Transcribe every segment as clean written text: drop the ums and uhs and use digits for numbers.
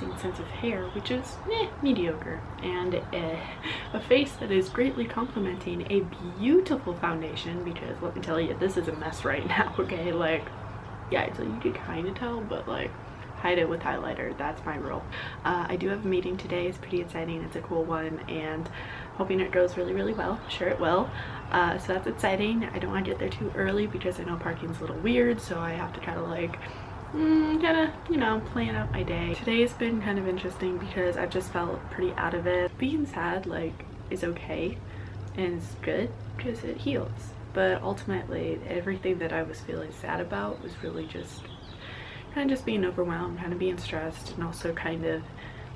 amazing sense of hair, which is mediocre, and a face that is greatly complementing a beautiful foundation, because let me tell you, this is a mess right now, okay? Like, yeah, so you can kind of tell, but like, hide it with highlighter. That's my rule. I do have a meeting today. It's pretty exciting. It's a cool one, and hoping it goes really, really well. Sure it will. So that's exciting. I don't want to get there too early because I know parking's a little weird, so I have to kind of like you know, plan out my day. Today's been kind of interesting because I've just felt pretty out of it. Being sad, like, is okay and it's good because it heals, but ultimately everything that I was feeling sad about was really just kind of just being overwhelmed, kind of being stressed, and also kind of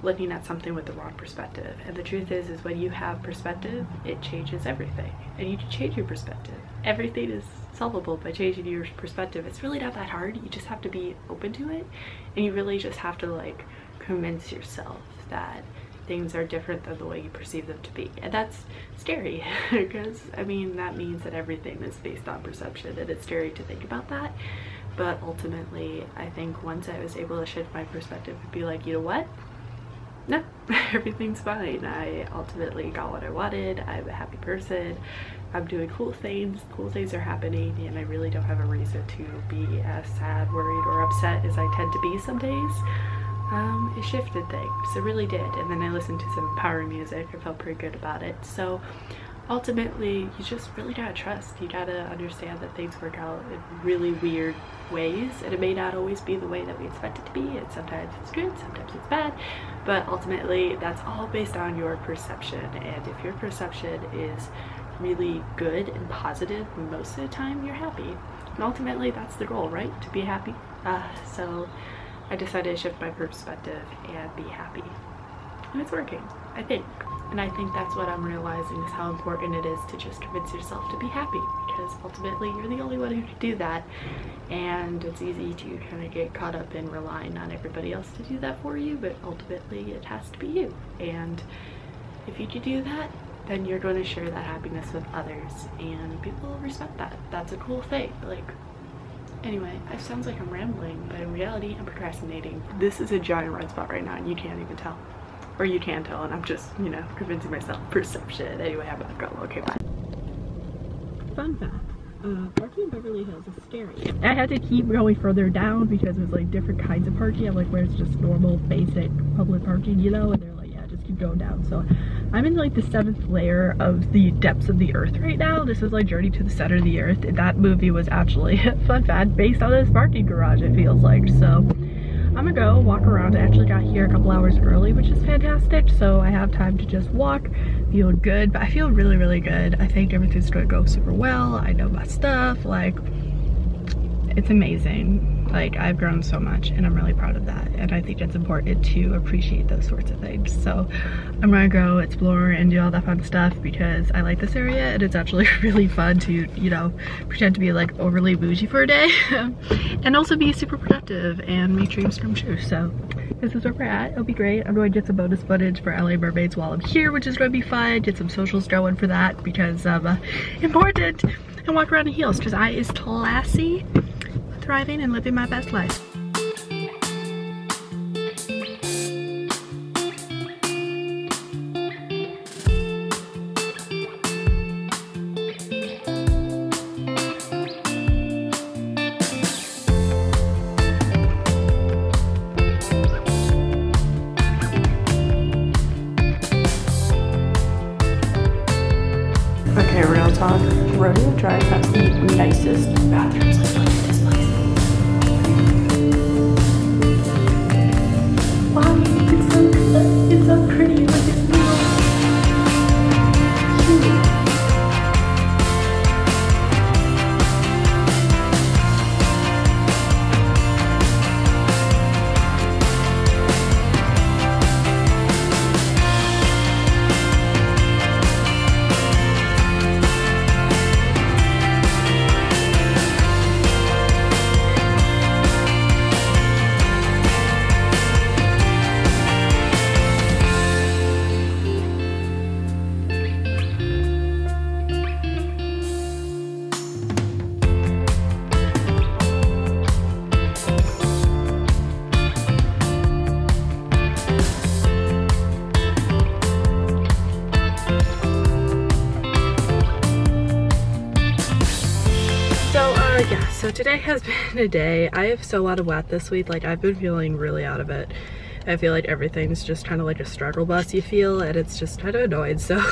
looking at something with the wrong perspective. And the truth is when you have perspective, it changes everything, and you can change your perspective. Everything is solvable by changing your perspective. It's really not that hard. You just have to be open to it, and you really just have to like convince yourself that things are different than the way you perceive them to be. And that's scary because I mean that means that everything is based on perception, and it's scary to think about that. But ultimately, I think once I was able to shift my perspective and be like, you know what? No, everything's fine. I ultimately got what I wanted. I'm a happy person. I'm doing cool things. Cool things are happening, and I really don't have a reason to be as sad, worried, or upset as I tend to be some days. It shifted things. It really did. And then I listened to some empowering music. I felt pretty good about it. So ultimately, you just really gotta trust. You gotta understand that things work out in really weird ways, and it may not always be the way that we expect it to be, and sometimes it's good, sometimes it's bad, but ultimately that's all based on your perception. And if your perception is really good and positive, most of the time you're happy, and ultimately that's the goal, right? To be happy. So I decided to shift my perspective and be happy, and it's working, I think. And I think that's what I'm realizing, is how important it is to just convince yourself to be happy, because ultimately you're the only one who can do that. And it's easy to kind of get caught up in relying on everybody else to do that for you, but ultimately it has to be you. And if you can do that, then you're going to share that happiness with others, and people will respect that. That's a cool thing. Like, anyway, it sounds like I'm rambling, but in reality I'm procrastinating. This is a giant red spot right now, and you can't even tell. Or you can tell, and I'm just, you know, convincing myself perception. Anyway, I'm gonna go. Okay, bye. Fun fact, parking in Beverly Hills is scary. I had to keep going further down because there's like different kinds of parking. I'm like, where's just normal, basic public parking, you know? And they're like, yeah, just keep going down. So I'm in like the 7th layer of the depths of the earth right now. This is like Journey to the Center of the Earth. And that movie was actually, fun fact, based on this parking garage, it feels like. So I'm gonna go walk around. I actually got here a couple hours early, which is fantastic, so I have time to just walk, feel good. But I feel really, really good. I think everything's gonna go super well. I know my stuff. Like, it's amazing. Like, I've grown so much, and I'm really proud of that, and I think it's important to appreciate those sorts of things. So I'm gonna go explore and do all that fun stuff because I like this area, and it's actually really fun to, you know, pretend to be like overly bougie for a day and also be super productive and make dreams come true. So this is where we're at. It'll be great. I'm going to get some bonus footage for LA Mermaids while I'm here, which is going to be fun. Get some socials going for that because important, and walk around in heels because I is classy, thriving, and living my best life. Okay, real talk. Rodeo Drive has the nicest bathrooms. Like, look at this place. Wow, it's so good. It's so pretty. Like, it's cute. Yeah, so today has been a day. I have so out of whack this week. Like, I've been feeling really out of it. I feel like everything's just kind of like a struggle bus you feel, and it's just kind of annoyed. So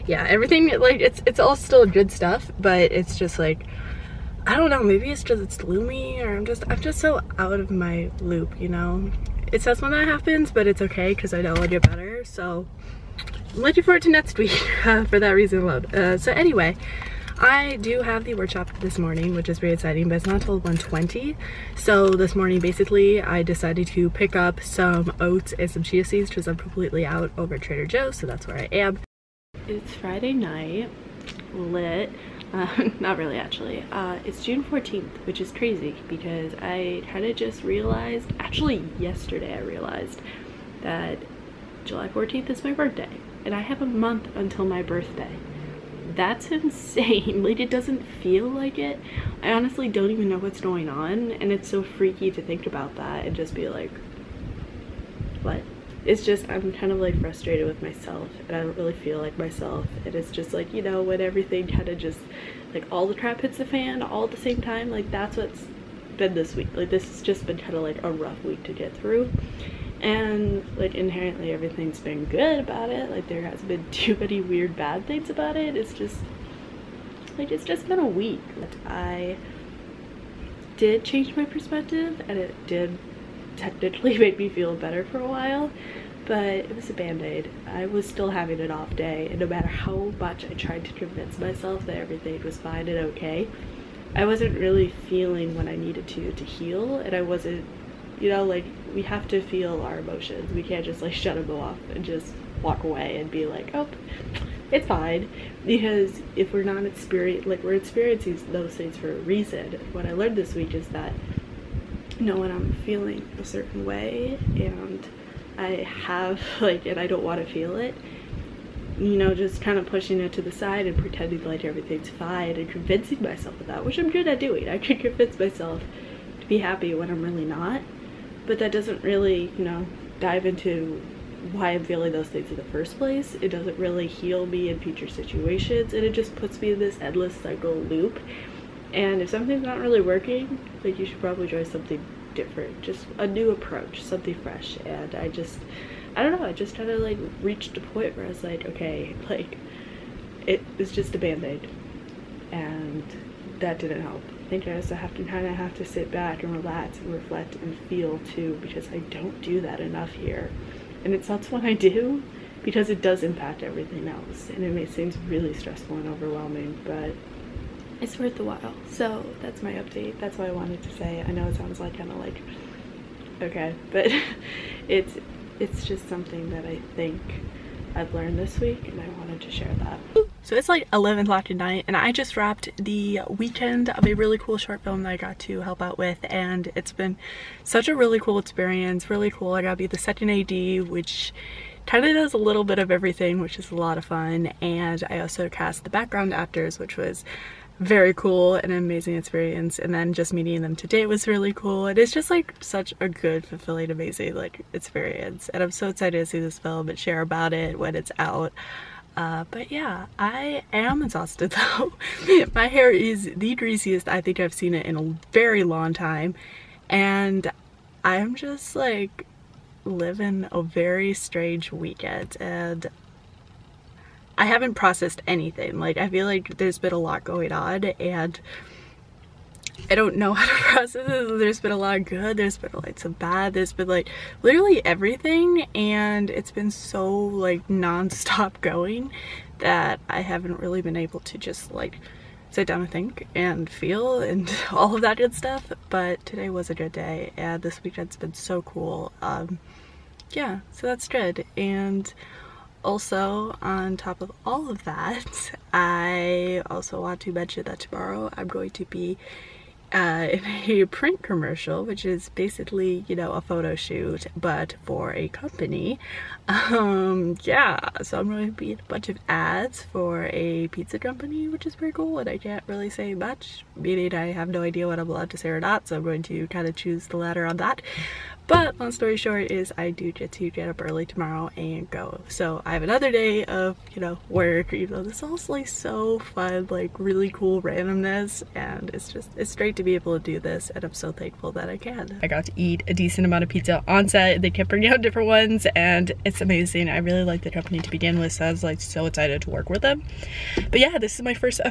yeah, everything, like, it's all still good stuff, but it's just like, I don't know, maybe it's just, it's gloomy, or I'm just so out of my loop, you know? It sucks when that happens, but it's okay because I know I'll get better. So I'm looking forward to next week for that reason alone. So anyway, I do have the workshop this morning, which is very exciting, but it's not until 1:20. So this morning, basically, I decided to pick up some oats and some chia seeds because I'm completely out over at Trader Joe's, so that's where I am. It's Friday night, lit. Not really, actually. It's June 14th, which is crazy because I kind of just realized, actually yesterday I realized that July 14th is my birthday, and I have a month until my birthday. That's insane. Like, it doesn't feel like it. I honestly don't even know what's going on, and it's so freaky to think about that and just be like, what? It's just, I'm kind of like frustrated with myself, and I don't really feel like myself, and it's just like, you know, when everything kind of just, like, all the crap hits the fan all at the same time, like, that's what's been this week. Like, this has just been kind of like a rough week to get through. And like, inherently everything's been good about it. Like, there hasn't been too many weird bad things about it. It's just like, it's just been a week. I did change my perspective, and it did technically make me feel better for a while, but it was a band-aid. I was still having an off day, and no matter how much I tried to convince myself that everything was fine and okay, I wasn't really feeling what I needed to heal, and I wasn't, you know, like, we have to feel our emotions. We can't just like shut them off and just walk away and be like, oh, it's fine. Because if we're not we're experiencing those things for a reason. What I learned this week is that, you know, when I'm feeling a certain way and I have like, and I don't want to feel it, you know, just kind of pushing it to the side and pretending like everything's fine and convincing myself of that, which I'm good at doing. I can convince myself to be happy when I'm really not. But that doesn't really, you know, dive into why I'm feeling those things in the first place. It doesn't really heal me in future situations, and it just puts me in this endless cycle loop. And if something's not really working, like, you should probably try something different, just a new approach, something fresh. And I don't know, I just kind of like reached a point where I was like, okay, like, it was just a band-aid, and that didn't help. I think I also have to sit back and relax and reflect and feel too, because I don't do that enough here. And it sucks when I do, because it does impact everything else, and it seems really stressful and overwhelming, but it's worth the while. So that's my update. That's what I wanted to say. I know it sounds like kind of like, okay, but it's just something that I think I've learned this week, and I wanted to share that. So it's like 11 o'clock at night, and I just wrapped the weekend of a really cool short film that I got to help out with, and it's been such a really cool experience. Really cool. I got to be the second AD, which kind of does a little bit of everything, which is a lot of fun. And I also cast the background actors, which was very cool and an amazing experience. And then just meeting them today was really cool. And it's just like such a good, fulfilling, amazing like experience. And I'm so excited to see this film and share about it when it's out. But yeah, I am exhausted though. My hair is the greasiest I think I've seen it in a very long time, and I'm just like living a very strange weekend, and I haven't processed anything. Like, I feel like there's been a lot going on, and I don't know how to process it. There's been a lot of good, there's been like some bad, there's been like literally everything, and it's been so like non-stop going that I haven't really been able to just like sit down and think and feel and all of that good stuff. But today was a good day, and this weekend's been so cool. Yeah, so that's good. And also, on top of all of that, I also want to mention that tomorrow I'm going to be in a print commercial, which is basically, you know, a photo shoot but for a company. Yeah, so I'm going to be in a bunch of ads for a pizza company, which is pretty cool, and I can't really say much, meaning I have no idea what I'm allowed to say or not, so I'm going to kind of choose the latter on that. But long story short is I do get to get up early tomorrow and go. So I have another day of, you know, work, even though this is also like so fun, like really cool randomness, and it's great to be able to do this, and I'm so thankful that I can. I got to eat a decent amount of pizza on set. They kept bringing out different ones and it's amazing. I really like the company to begin with, so I was like so excited to work with them. But yeah, this is my first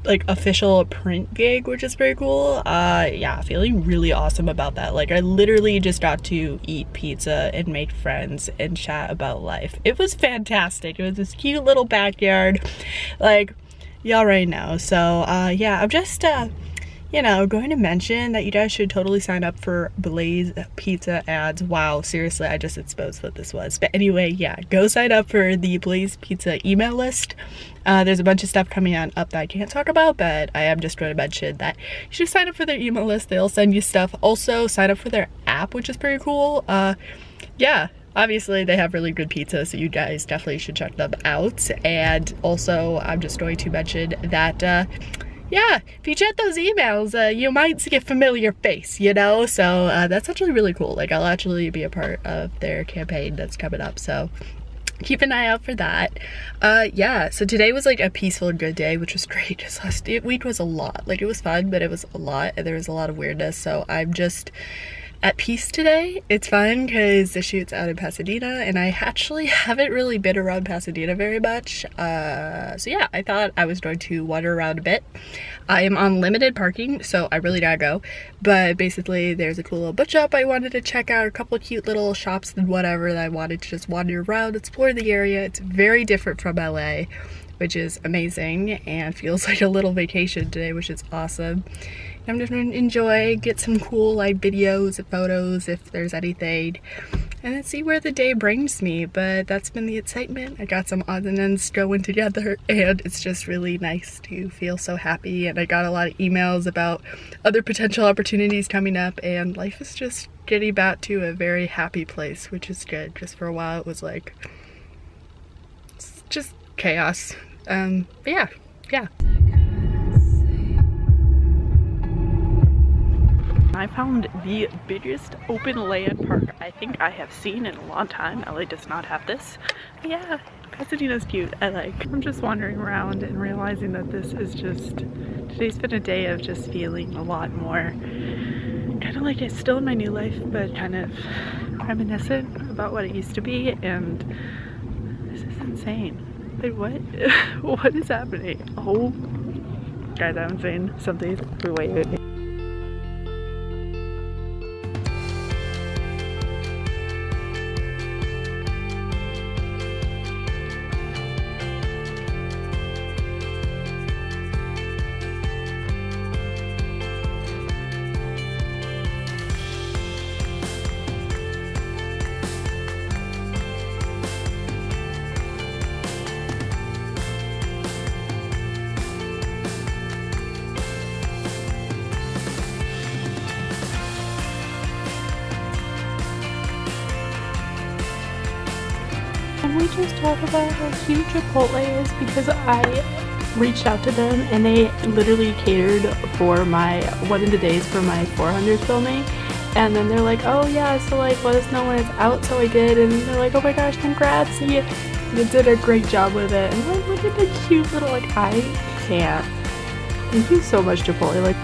like official print gig, which is very cool. Yeah, feeling really awesome about that. Like I literally just got to eat pizza and make friends and chat about life. It was fantastic. It was this cute little backyard, like y'all already know. So yeah, I'm just you know, going to mention that you guys should totally sign up for Blaze Pizza ads. Wow, seriously, I just exposed what this was. But anyway, yeah, go sign up for the Blaze Pizza email list. There's a bunch of stuff coming on up that I can't talk about, but I am just going to mention that you should sign up for their email list. They'll send you stuff. Also, sign up for their app, which is pretty cool. Yeah, obviously they have really good pizza, so you guys definitely should check them out. And also, I'm just going to mention that yeah, if you check those emails, you might see a familiar face, you know? So that's actually really cool. Like, I'll actually be a part of their campaign that's coming up, so keep an eye out for that. Yeah, so today was like a peaceful and good day, which was great. Just last week was a lot. Like, it was fun, but it was a lot, and there was a lot of weirdness, so I'm just at peace today. It's fun because the shoot's out in Pasadena and I actually haven't really been around Pasadena very much. So yeah, I thought I was going to wander around a bit. I am on limited parking, so I really gotta go. But basically there's a cool little book shop I wanted to check out, a couple of cute little shops and whatever that I wanted to just wander around, explore the area. It's very different from LA, which is amazing and feels like a little vacation today, which is awesome. I'm just gonna enjoy, get some cool like videos and photos if there's anything, and then see where the day brings me. But that's been the excitement. I got some odds and ends going together, and it's just really nice to feel so happy. And I got a lot of emails about other potential opportunities coming up, and life is just getting back to a very happy place, which is good. Just for a while it was like it's just chaos. But yeah. I found the biggest open land park I think I have seen in a long time. LA does not have this. But yeah, Pasadena's cute. I'm just wandering around and realizing that this is just, today's been a day of just feeling a lot more kind of like it's still in my new life, but kind of reminiscent about what it used to be. And this is insane. Wait, what? What is happening? Oh, guys, I'm saying something. Wait. Can we just talk about how huge Chipotle is? Because I reached out to them and they literally catered for my one of the days for my 400 filming, and then they're like, oh yeah, so like let us know when it's out. So I did, and they're like, oh my gosh, congrats, you did a great job with it. And like, look at the cute little, like, I can't. Thank you so much, Chipotle. Like,